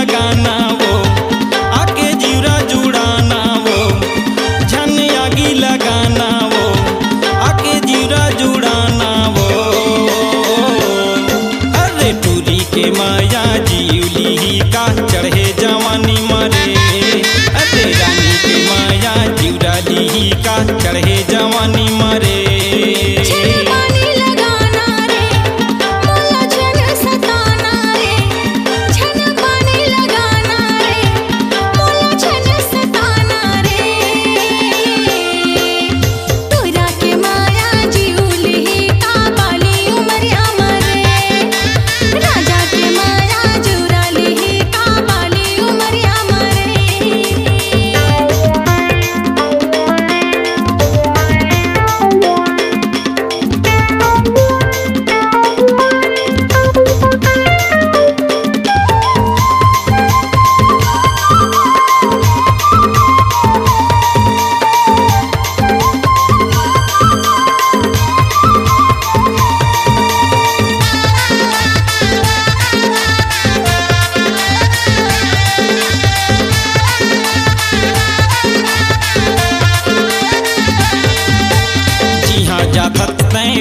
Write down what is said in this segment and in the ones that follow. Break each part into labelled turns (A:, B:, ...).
A: लगाना वो, आके जीरा जुड़ाना वो, झन आगी लगाना वो, आके जीरा जुड़ाना वो। अरे टूरी के माया जीवली का चढ़े जवानी मारे, अरे रानी के माया जीवली का चढ़े जवानी मारे।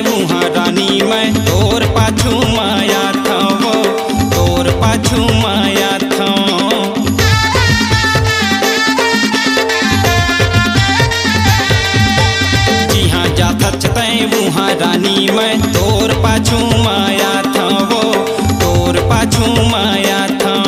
A: वहाँ रानी मैं तोर पाछू माया था वो, तोर पाछू माया था। जिहाँ जाथत तय वहाँ रानी मैं तोर पाछू माया था वो, तोर पाछू माया था।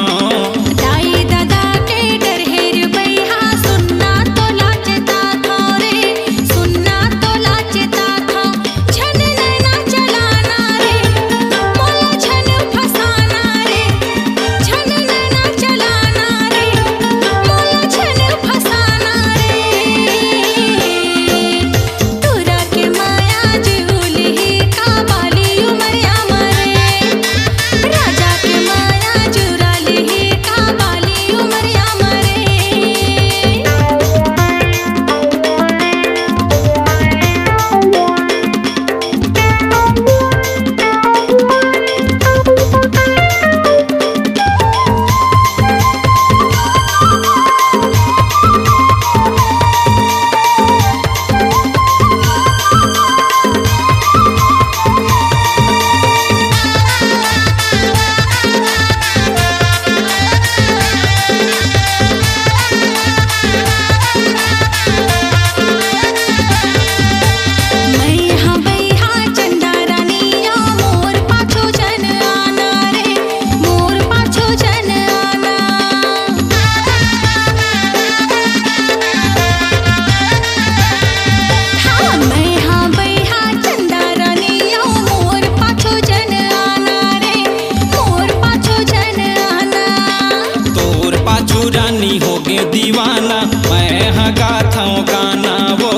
A: रानी हो गए दीवाना, मैं हाँ गाथा गाना वो,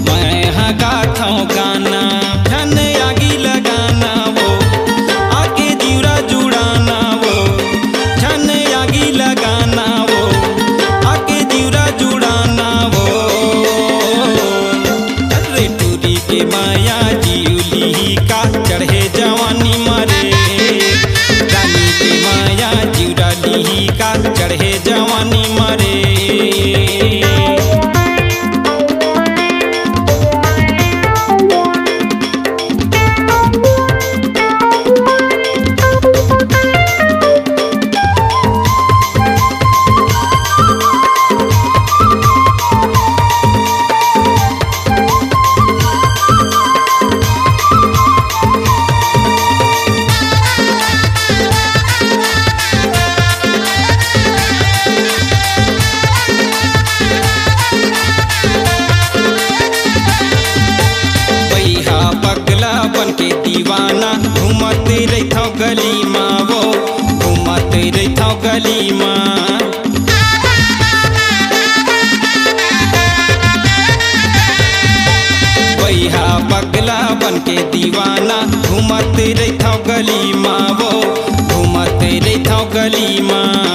A: मैं हाँ गाथा गाना। झन आगी लगाना वो, आके जीरा जुड़ाना वो, झन आगी लगाना वो, आके जीरा जुड़ाना वो। अरे टूरी के माया जीवली का चढ़े जवानी मारे, रानी के माया जीवली का चढ़े जवानी मारे। दीवाना घूमते रहता गली माँ वो, घूमते रहता गली माँ। वैहा पगला बन के दीवाना घूमते रहता गली माँ वो, घूमते रहता गली माँ।